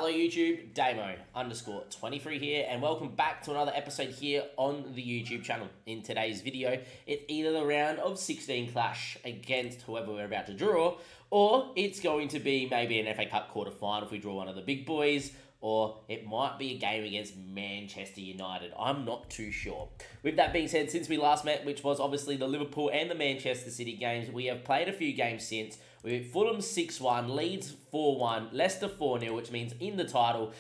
Hello YouTube, Damo_23 here, and welcome back to another episode here on the YouTube channel. In today's video, it's either the round of 16 clash against whoever we're about to draw, or it's going to be maybe an FA Cup quarter-final if we draw one of the big boys, or it might be a game against Manchester United. I'm not too sure. With that being said, since we last met, which was obviously the Liverpool and the Manchester City games, we have played a few games since. We beat Fulham 6-1, Leeds 4-1, Leicester 4-0, which means in the title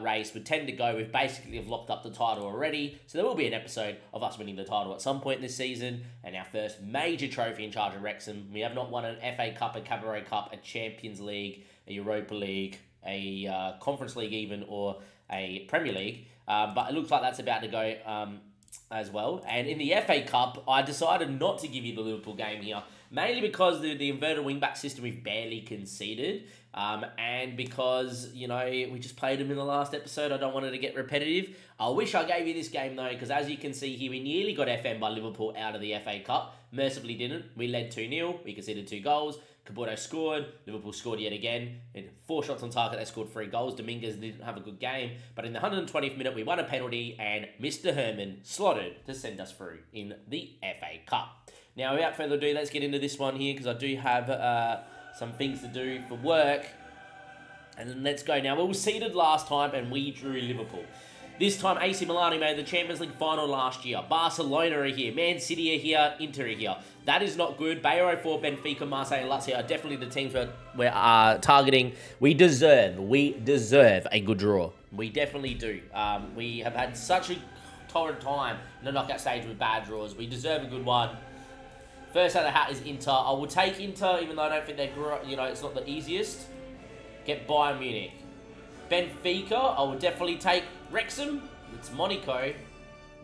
race with 10 to go, we've basically locked up the title already. So there will be an episode of us winning the title at some point this season, and our first major trophy in charge of Wrexham. We have not won an FA Cup, a Cabaret Cup, a Champions League, a Europa League, a Conference League even, or a Premier League. But it looks like that's about to go as well. And in the FA Cup, I decided not to give you the Liverpool game here, mainly because the inverted wing-back system we've barely conceded, and because, you know, we just played them in the last episode. I don't want it to get repetitive. I wish I gave you this game, though, because as you can see here, we nearly got FM by Liverpool out of the FA Cup. Mercifully didn't. We led 2-0. We conceded 2 goals. Caputo scored. Liverpool scored yet again. In 4 shots on target, they scored 3 goals. Dominguez didn't have a good game. But in the 120th minute, we won a penalty, and Mr. Herman slotted to send us through in the FA Cup. Now, without further ado, let's get into this one here, because I do have some things to do for work. And then let's go. Now, we were seeded last time, and we drew Liverpool. This time, AC Milan made the Champions League final last year. Barcelona are here. Man City are here. Inter are here. That is not good. Bayer 04, Benfica, Marseille, and Lazio are definitely the teams we're targeting. We deserve a good draw. We definitely do. We have had such a torrid time in the knockout stage with bad draws. We deserve a good one. First out of the hat is Inter. I will take Inter, even though I don't think they're, it's not the easiest. Get Bayern Munich. Benfica, I will definitely take. Wrexham, it's Monaco.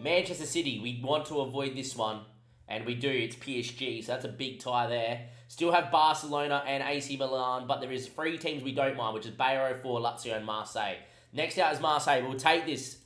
Manchester City, we want to avoid this one. And we do, it's PSG, so that's a big tie there. Still have Barcelona and AC Milan, but there is 3 teams we don't mind, which is Bayer 04, Lazio, and Marseille. Next out is Marseille. We'll take this.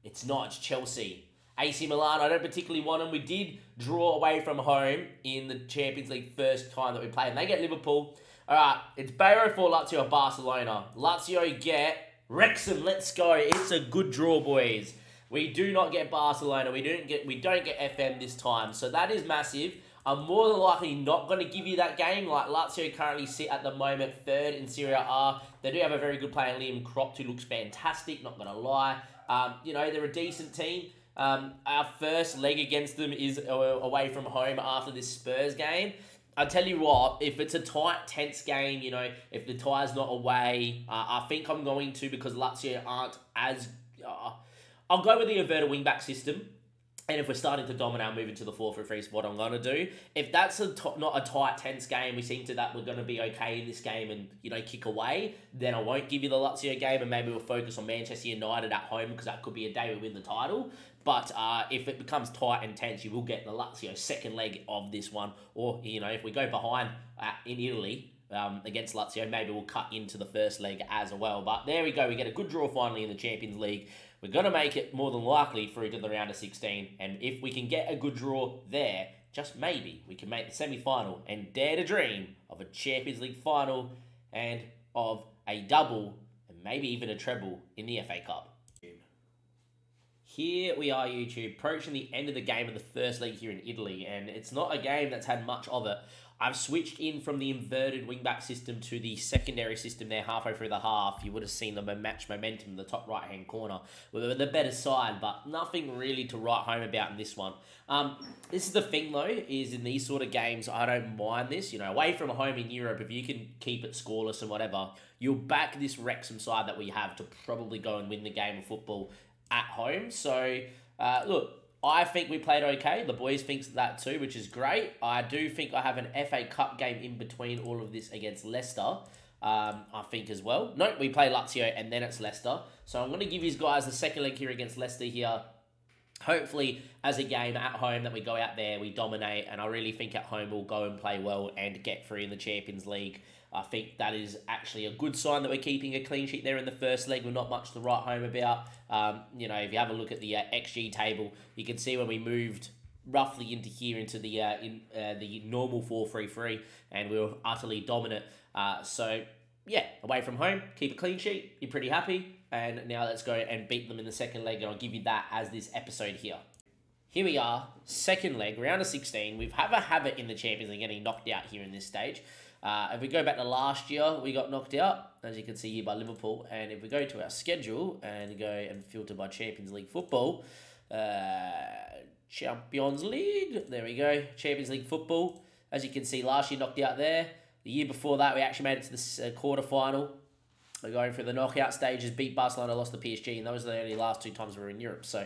It's not, it's Chelsea. AC Milan, I don't particularly want them. We did draw away from home in the Champions League first time that we played, and they get Liverpool. All right, it's Bayer 04, Lazio, Barcelona. Lazio get Wrexham. Let's go. It's a good draw, boys. We do not get Barcelona. We don't get FM this time, so that is massive. I'm more than likely not going to give you that game. Like, Lazio currently sit at the moment 3rd in Serie A. They do have a very good player, Liam Kropt, who looks fantastic, not going to lie. They're a decent team. Our first leg against them is away from home after this Spurs game. I tell you what, if it's a tight, tense game, if the tie's not away, I think I'm going to, because Lazio aren't as... I'll go with the inverted wing-back system. And if we're starting to dominate, I'll move into the 4-3-3 is what I'm going to do. If that's not a tight, tense game, we seem to that we're going to be okay in this game and, kick away, then I won't give you the Lazio game, and maybe we'll focus on Manchester United at home, because that could be a day we win the title. But if it becomes tight and tense, you will get the Lazio second leg of this one. Or, if we go behind in Italy against Lazio, maybe we'll cut into the first leg as well. But there we go. We get a good draw finally in the Champions League. We're going to make it more than likely through to the round of 16. And if we can get a good draw there, just maybe we can make the semi-final and dare to dream of a Champions League final and of a double and maybe even a treble in the FA Cup. Here we are, YouTube, approaching the end of the game of the first leg here in Italy, and it's not a game that's had much of it. I've switched in from the inverted wing-back system to the secondary system there halfway through the half. You would have seen the match momentum in the top right-hand corner. We're the better side, but nothing really to write home about in this one. This is the thing, though, is in these sort of games, I don't mind this. Away from home in Europe, if you can keep it scoreless and whatever, you'll back this Wrexham side that we have to probably go and win the game of football at home. So, look, I think we played okay. The boys think that too, which is great. I do think I have an FA Cup game in between all of this against Leicester, I think as well. No, we play Lazio and then it's Leicester. So I'm going to give you guys the second leg here against Leicester here. Hopefully, as a game at home that we go out there, we dominate. And I really think at home we'll go and play well and get through in the Champions League. I think that is actually a good sign that we're keeping a clean sheet there in the first leg with not much to write home about. If you have a look at the XG table, you can see when we moved roughly into here, into the normal 4-3-3, and we were utterly dominant. So yeah, away from home, keep a clean sheet, you're pretty happy. And now let's go and beat them in the second leg, and I'll give you that as this episode here. Here we are, second leg, round of 16. We've have a habit in the Champions League getting knocked out here in this stage. If we go back to last year, we got knocked out, as you can see here, by Liverpool. And if we go to our schedule and go and filter by Champions League football, Champions League, there we go, Champions League football. As you can see, last year knocked out there. The year before that, we actually made it to the quarterfinal. We're going through the knockout stages, beat Barcelona, lost to PSG, and those are the only last 2 times we were in Europe. So,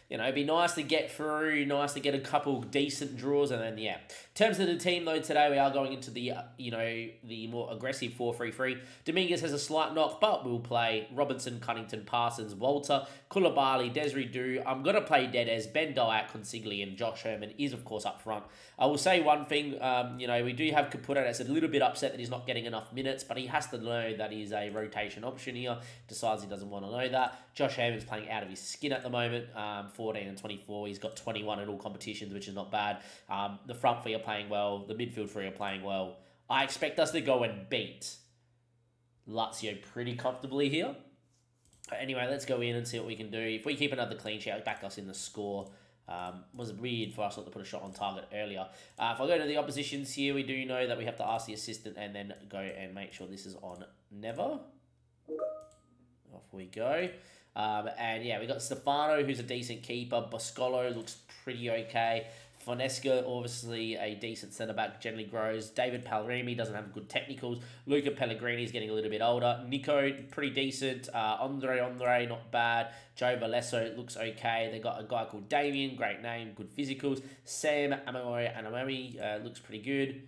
you know, it'd be nice to get through, nice to get a couple decent draws, and then, yeah. In terms of the team, though, today we are going into the, the more aggressive 4-3-3. Dominguez has a slight knock, but we'll play Robinson, Cunnington, Parsons, Walter, Koulibaly, Desiree Dou. I'm going to play Dedes, Ben Dyack, Consigli, and Josh Herman is, of course, up front. I will say one thing, we do have Caputo that's a little bit upset that he's not getting enough minutes, but he has to know that he's a rotation option here. Decides he doesn't want to know that. Josh Herman's playing out of his skin at the moment, 14 and 24. He's got 21 in all competitions, which is not bad. The front three are playing well. The midfield three are playing well. I expect us to go and beat Lazio pretty comfortably here. But anyway, let's go in and see what we can do. If we keep another clean sheet, it'll back us in the score. Was weird for us not to put a shot on target earlier. If I go to the oppositions here, we do know that we have to ask the assistant and then go and make sure this is on never. Off we go. And yeah, we got Stefano, who's a decent keeper. Boscolo looks pretty okay. Fonesca, obviously a decent centre-back, generally grows. David Palrimi doesn't have good technicals. Luca Pellegrini's getting a little bit older. Nico, pretty decent. Andre, not bad. Joe Valesso looks okay. They got a guy called Damien, great name, good physicals. Sam Amamori looks pretty good.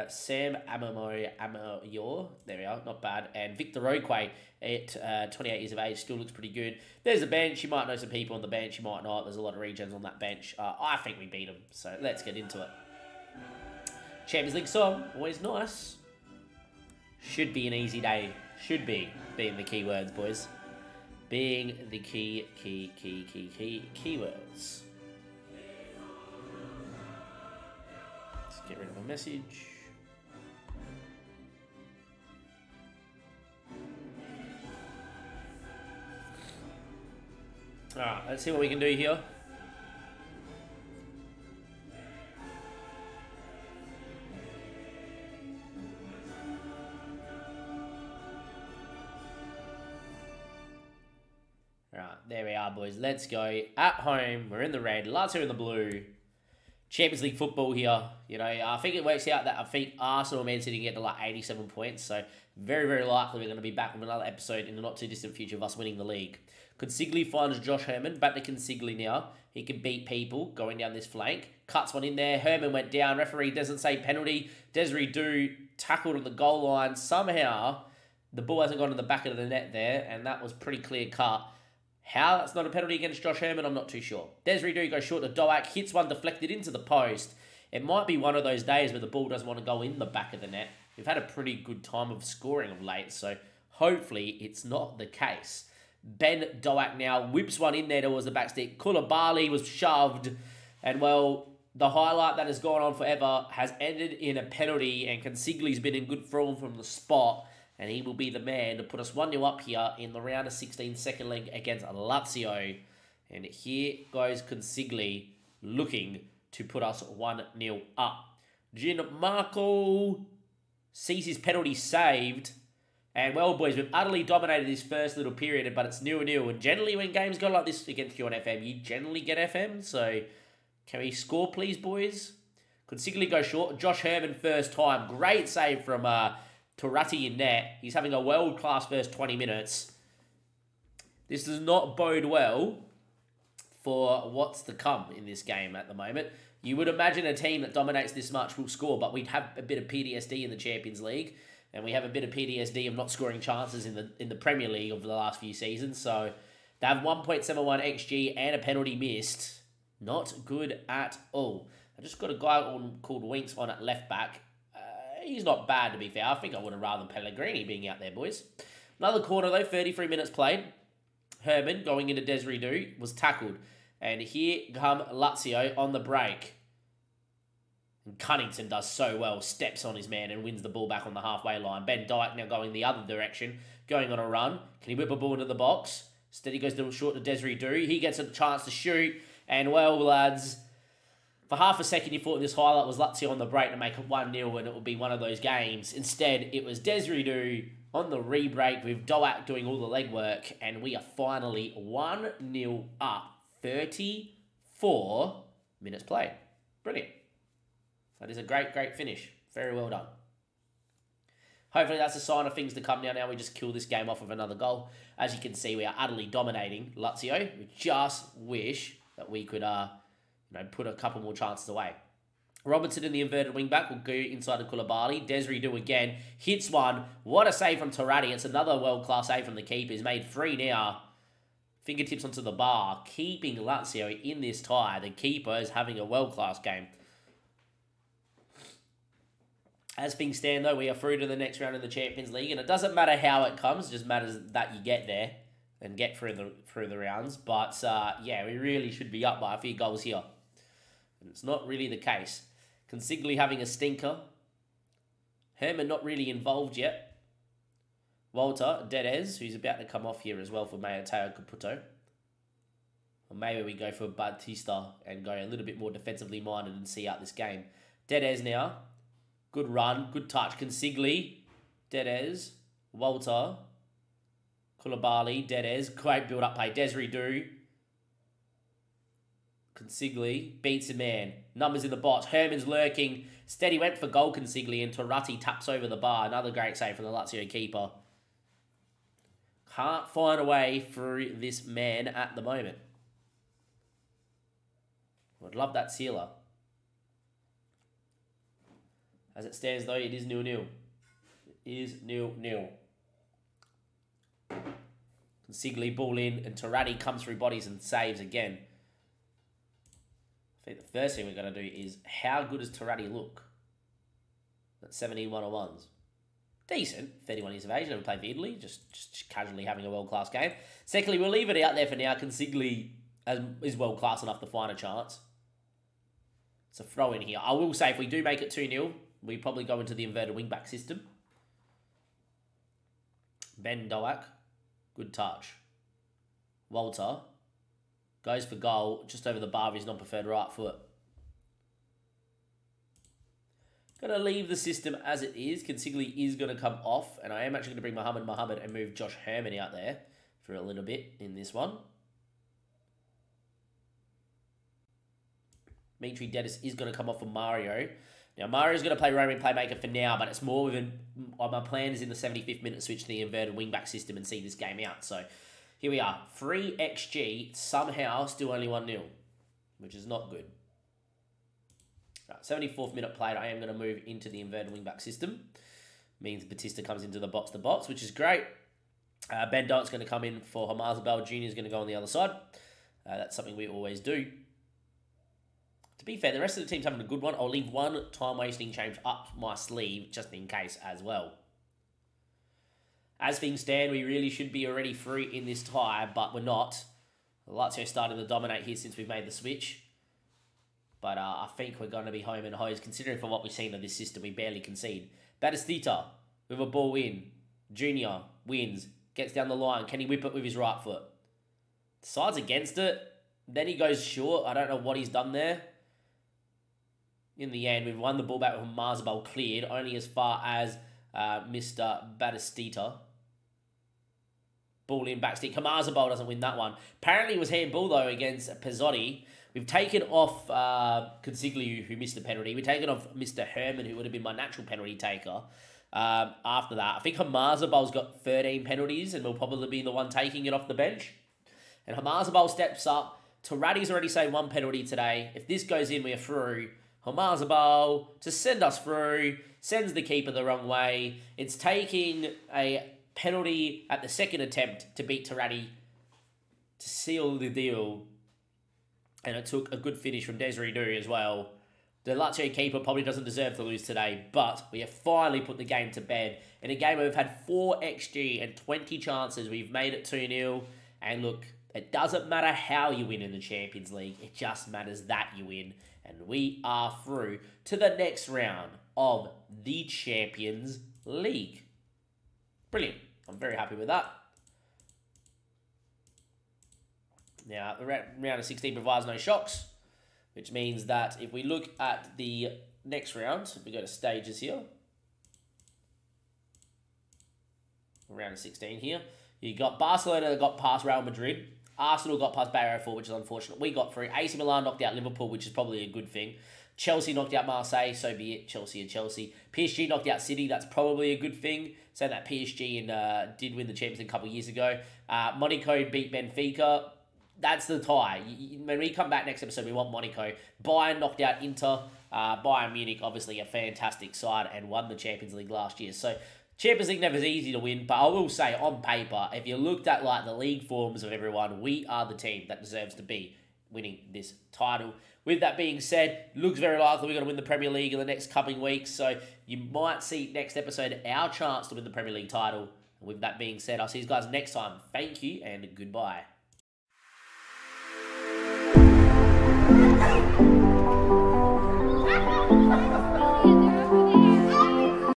Sam Amamoyor, there we are, not bad. And Victor Roque at 28 years of age still looks pretty good. There's a bench. You might know some people on the bench. You might not. There's a lot of regens on that bench. I think we beat them. So let's get into it. Champions League song, always nice. Should be an easy day. Should be, being the key words, boys. Being the keywords. Let's get rid of a message. Alright, let's see what we can do here. Alright, there we are, boys. Let's go. At home, we're in the red. Lazio in the blue. Champions League football here. You know, I think it works out that I think Arsenal and Man City can get to like 87 points. So very, very likely we're going to be back with another episode in the not too distant future of us winning the league. Consigli finds Josh Herman. Back to Consigli now. He can beat people going down this flank. Cuts one in there. Herman went down. Referee doesn't say penalty. Desiree Dou tackled on the goal line. Somehow the ball hasn't gone to the back of the net there, and that was pretty clear cut. How that's not a penalty against Josh Herman, I'm not too sure. Desiree Dou goes short to Dyack, hits one deflected into the post. It might be one of those days where the ball doesn't want to go in the back of the net. We've had a pretty good time of scoring of late, so hopefully it's not the case. Ben Dyack now whips one in there towards the back stick. Koulibaly was shoved, and well, the highlight that has gone on forever has ended in a penalty, and Consigli's been in good form from the spot. And he will be the man to put us 1-0 up here in the round of 16 second leg against Lazio. And here goes Consigli looking to put us 1-0 up. Gianmarco sees his penalty saved. And well, boys, we've utterly dominated this first little period, but it's 0-0. And generally when games go like this against you on FM, you generally get FM. So can we score, please, boys? Consigli goes short. Josh Herman first time. Great save from Turati in net. He's having a world-class first 20 minutes. This does not bode well for what's to come in this game at the moment. You would imagine a team that dominates this much will score, but we'd have a bit of PTSD in the Champions League, and we have a bit of PTSD of not scoring chances in the Premier League over the last few seasons. So they have 1.71 XG and a penalty missed. Not good at all. I just got a guy called Winks on at left back. He's not bad, to be fair. I think I would have rather Pellegrini being out there, boys. Another corner, though. 33 minutes played. Herman, going into Desiree Dou, was tackled. And here come Lazio on the break. And Cunnington does so well, steps on his man and wins the ball back on the halfway line. Ben Dyke now going the other direction, going on a run. Can he whip a ball into the box? Steady goes short to Desiree Doo. He gets a chance to shoot. And well, lads, for half a second you thought this highlight was Lazio on the break to make it 1-0 and it would be one of those games. Instead, it was Desiree Doo on the re-break with Doak doing all the legwork. And we are finally 1-0 up. 34 minutes played. Brilliant. That is a great, great finish. Very well done. Hopefully that's a sign of things to come now. Now we just kill this game off with another goal. As you can see, we are utterly dominating Lazio. We just wish that we could put a couple more chances away. Robertson in the inverted wing back will go inside to Koulibaly. Desiree Doo again. Hits one. What a save from Tarati. It's another world-class save from the keeper. He's made 3 now. Fingertips onto the bar. Keeping Lazio in this tie. The keeper is having a world-class game. As things stand, though, we are through to the next round in the Champions League, and it doesn't matter how it comes; it just matters that you get there and get through the rounds. But yeah, we really should be up by a few goals here, and it's not really the case. Consigli having a stinker. Herman not really involved yet. Walter Dedez, who's about to come off here as well for Mateo Caputo. Or maybe we go for Batista and go a little bit more defensively minded and see out this game. Dedez now. Good run, good touch. Consigli, Dedez, Walter, Koulibaly, Dedez. Great build-up play. Desiree Doo. Consigli beats a man. Numbers in the box. Herman's lurking. Steady went for goal, Consigli, and Tarati taps over the bar. Another great save from the Lazio keeper. Can't find a way through this man at the moment. Would love that sealer. As it stands, though, it is 0-0. It is 0-0. Consigli ball in, and Tarati comes through bodies and saves again. I think the first thing we're going to do is, how good does Tarati look? That's 17 1-on-1s. Decent. 31 years of age, never played for Italy, just casually having a world-class game. Secondly, we'll leave it out there for now. Consigli is world-class enough to find a chance. It's a throw in here. I will say, if we do make it 2-0, we probably go into the inverted wing-back system. Ben Doak. Good touch. Walter. Goes for goal. Just over the bar of his non-preferred right foot. Going to leave the system as it is. Consigli is going to come off. And I am actually going to bring Mohammed and move Josh Herman out there for a little bit in this one. Dimitri Dedis is going to come off for Mario. Now, Mario's going to play roaming playmaker for now, but it's more within... my plan is in the 75th minute switch to the inverted wing-back system and see this game out. So, here we are. 3 XG, somehow still only 1-0, which is not good. Right, 74th minute played, I am going to move into the inverted wing-back system. Means Batista comes into the box-to-box, which is great. Ben Dyke's going to come in for Hamazabal. Jr. is going to go on the other side. That's something we always do. To be fair, the rest of the team's having a good one. I'll leave one time-wasting change up my sleeve, just in case as well. As things stand, we really should be already free in this tie, but we're not. Lazio starting to dominate here since we've made the switch. But I think we're going to be home and hosed, considering for what we've seen of this system, we barely concede. Batistita with a ball in. Junior wins, gets down the line. Can he whip it with his right foot? Decides against it. Then he goes short. I don't know what he's done there. In the end, we've won the ball back with Marzabal cleared, only as far as Mr. Batistita. Ball in backstick. Marzabal doesn't win that one. Apparently it was handball, though, against Pezzotti. We've taken off Consigli, who missed the penalty. We've taken off Mr. Herman, who would have been my natural penalty taker. After that, I think Marzabal got 13 penalties and will probably be the one taking it off the bench. And Marzabal steps up. Tarati's already saved 1 penalty today. If this goes in, we are through. Hamazabal to send us through, sends the keeper the wrong way. It's taking a penalty at the second attempt to beat Tarati to seal the deal. And it took a good finish from Desiree Doo as well. The Lazio keeper probably doesn't deserve to lose today, but we have finally put the game to bed. In a game where we've had 4 XG and 20 chances, we've made it 2-0. And look, It doesn't matter how you win in the Champions League. It just matters that you win. And we are through to the next round of the Champions League. Brilliant. I'm very happy with that. Now, the round of 16 provides no shocks, which means that if we look at the next round, if we go to stages here, round of 16 here, you got Barcelona that got past Real Madrid. Arsenal got past Bayern 04, which is unfortunate. We got through. AC Milan knocked out Liverpool, which is probably a good thing. Chelsea knocked out Marseille, so be it. Chelsea and Chelsea. PSG knocked out City. That's probably a good thing. Saying that PSG did win the Champions League a couple of years ago. Monaco beat Benfica. That's the tie. When we come back next episode, we want Monaco. Bayern knocked out Inter. Bayern Munich, obviously a fantastic side and won the Champions League last year. So Champions League never is easy to win, but I will say on paper, if you looked at like the league forms of everyone, we are the team that deserves to be winning this title. With that being said, looks very likely we're going to win the Premier League in the next coming weeks, so you might see next episode our chance to win the Premier League title. And with that being said, I'll see you guys next time. Thank you and goodbye.